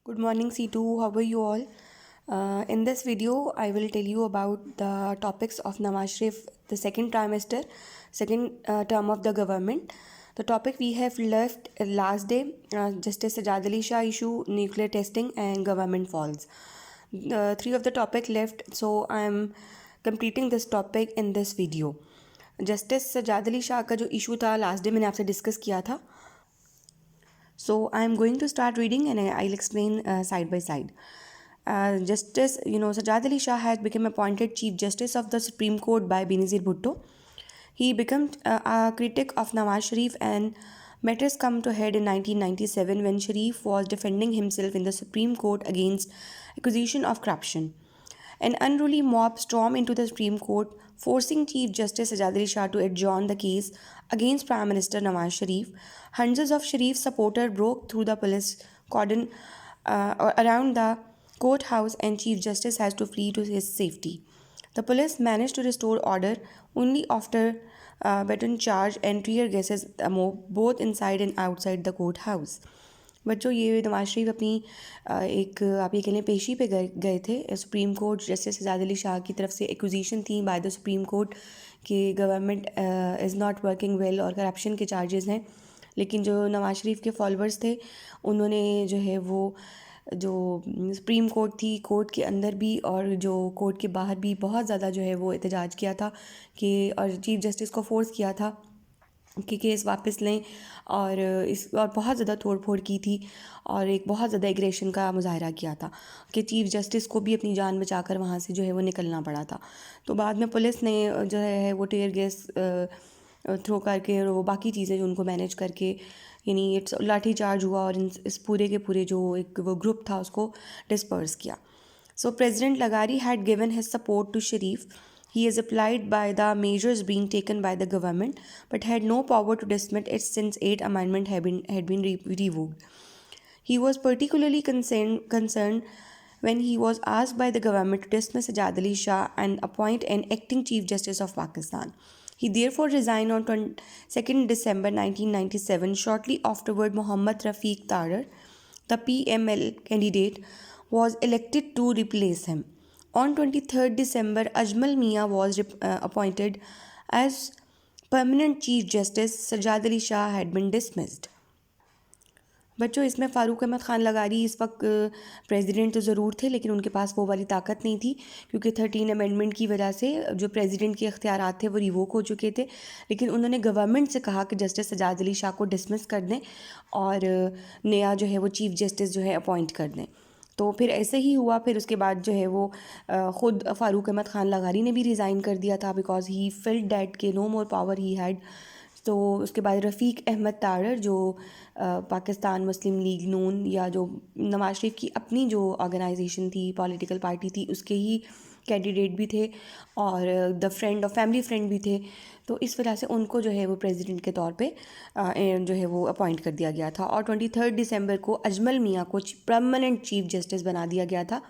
Good morning, C2. How are you all? In this video, I will tell you about the topics of Nawaz Sharif, the second trimester, second term of the government. The topic we have left last day, Justice Sajad Ali Shah issue, nuclear testing, and government falls. The three of the topic left, so I am completing this topic in this video. Justice Sajjad Ali Shah का जो issue था last day मैंने आपसे discuss किया था. So I'm going to start reading and I'll explain side by side. Justice, Sajad Ali Shah has become appointed Chief Justice of the Supreme Court by Benazir Bhutto. He became a critic of Nawaz Sharif, and matters come to head in 1997 when Sharif was defending himself in the Supreme Court against accusation of corruption. An unruly mob stormed into the Supreme Court, forcing Chief Justice Sajad Ali Shah to adjourn the case against Prime Minister Nawaz Sharif. Hundreds of Sharif supporters broke through the police cordon around the courthouse, and Chief Justice has to flee to his safety. The police managed to restore order only after baton charge and tear gases both inside and outside the courthouse. बच्चों ये नवाज शरीफ अपनी एक आप ये कह लें पेशी पे गए थे supreme court. Justice Sajjad Ali Shah की तरफ से एक्विजिशन थी बाय द सुप्रीम कोर्ट कि government is not working well और करप्शन के चार्जेस हैं. लेकिन जो नवाज शरीफ के फॉलोअर्स थे उन्होंने जो है वो जो सुप्रीम कोर्ट थी कोर्ट के अंदर भी और जो कोर्ट के बाहर भी बहुत ज़्यादा जो है वो एहतजाज किया था कि और चीफ जस्टिस को फोर्स किया था कि केस वापस लें और बहुत ज़्यादा तोड़ फोड़ की थी और एक बहुत ज़्यादा एग्रेशन का मुजाहरा किया था कि चीफ जस्टिस को भी अपनी जान बचाकर वहाँ से जो है वो निकलना पड़ा था. तो बाद में पुलिस ने जो है वो टीयर गैस थ्रो करके और वो बाकी चीज़ें जो उनको मैनेज करके यानी इट्स लाठी चार्ज हुआ और इस पूरे के पूरे जो एक वो ग्रुप था उसको डिस्पर्स किया. सो प्रेजिडेंट लगारी had given his support to Sharif. He is applied by the measures being taken by the government, but had no power to dismiss it since 8th Amendment had been revoked. He was particularly concerned when he was asked by the government to dismiss Sajad Ali Shah and appoint an acting Chief Justice of Pakistan. He therefore resigned on 22nd December 1997. Shortly afterward, Mohammad Rafiq Tarar, the PML candidate, was elected to replace him. On 23rd December, Ajmal Mia was appointed as permanent Chief Justice. Sajad Ali Shah had been dismissed. बच्चों इसमें फ़ारूक अहमद ख़ान लगारी इस वक्त president तो ज़रूर थे लेकिन उनके पास वो वाली ताकत नहीं थी क्योंकि 13 अमेंडमेंट की वजह से जो प्रेसिडेंट के इख्तियारात थे वो रिवोक हो चुके थे. लेकिन उन्होंने गवर्नमेंट से कहा कि जस्टिस सजाद अली शाह को डिसमिस कर दें और नया जो है वो चीफ जस्टिस जो है अपॉइंट कर दें. तो फिर ऐसे ही हुआ. फिर उसके बाद जो है वो ख़ुद फ़ारूक अहमद ख़ान लगारी ने भी रिज़ाइन कर दिया था बिकॉज ही फिल्ड डैट के no more power he had. तो उसके बाद रफ़ीक अहमद तारर जो पाकिस्तान मुस्लिम लीग नून या जो नवाज शरीफ की अपनी जो ऑर्गेनाइजेशन थी पॉलिटिकल पार्टी थी उसके ही कैंडिडेट भी थे और द फ्रेंड और फैमिली फ्रेंड भी थे. तो इस वजह से उनको जो है वो प्रेसिडेंट के तौर पे जो है वो अपॉइंट कर दिया गया था और 23 दिसंबर को अजमल मियाँ को परमानेंट चीफ जस्टिस बना दिया गया था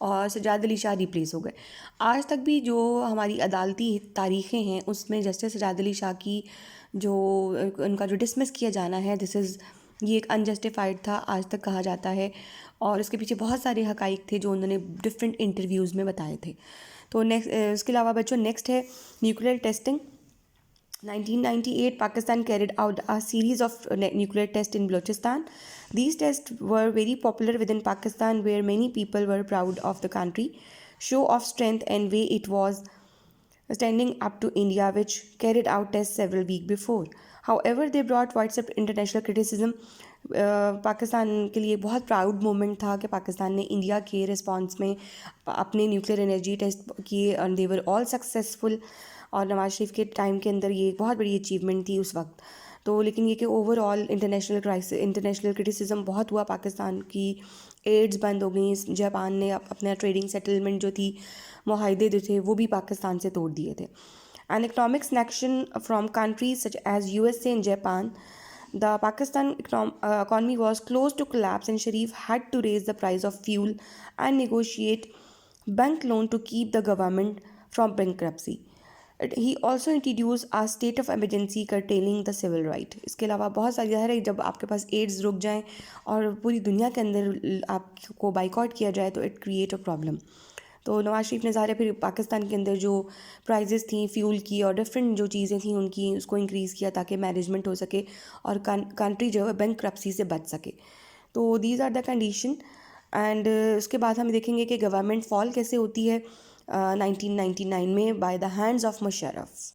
और सजाद अली शाह रिप्लेस हो गए. आज तक भी जो हमारी अदालती तारीखें हैं उसमें जस्टिस सजाद अली शाह की जो उनका जो डिसमिस किया जाना है ये एक अनजस्टिफाइड था आज तक कहा जाता है और उसके पीछे बहुत सारे हकाइक थे जो उन्होंने डिफरेंट इंटरव्यूज़ में बताए थे. तो नेक्स्ट उसके अलावा बच्चों नेक्स्ट है nuclear testing. 1998 Pakistan carried out a series of nuclear tests in Balochistan. These tests were very popular within Pakistan where many people were proud of the country show of strength and way it was standing up to India, which carried out tests several weeks before. However, they brought widespread international criticism. Pakistan के लिए बहुत proud moment था कि पाकिस्तान ने India के response में अपने nuclear energy test किए और दे वर ऑल सक्सेसफुल. और नवाज शरीफ के टाइम के अंदर ये एक बहुत बड़ी अचीवमेंट थी उस वक्त. तो लेकिन ये कि ओवरऑल इंटरनेशनल क्रिटिसिज्म बहुत हुआ. पाकिस्तान की एड्स बंद हो गई. जापान ने अपना ट्रेडिंग सेटलमेंट जो थी मुआहदे जो थे वो भी पाकिस्तान से तोड़ दिए थे. And economic sanction from countries such as USA and Japan. The Pakistan economy was close to collapse and Sharif had to raise the price of fuel and negotiate bank loan to keep the government from bankruptcy. He also introduce a state of emergency curtailing the civil right. इसके अलावा बहुत सारी ज़ाहिर है जब आपके पास ads रुक जाएँ और पूरी दुनिया के अंदर आपको बाइकआउट किया जाए तो इट क्रिएट अ प्रॉब्लम। तो नवाज शरीफ ने ज़ाहिर है फिर पाकिस्तान के अंदर जो प्राइजेस थी फ्यूल की और डिफरेंट जो चीज़ें थी उनकी उसको इंक्रीज़ किया ताकि मैनेजमेंट हो सके और कंट्री जो है बैंकरप्सी से बच सके। तो these are the condition. And उसके बाद हम देखेंगे कि गवर्नमेंट फॉल कैसे होती है 1999 में by the hands of Musharraf.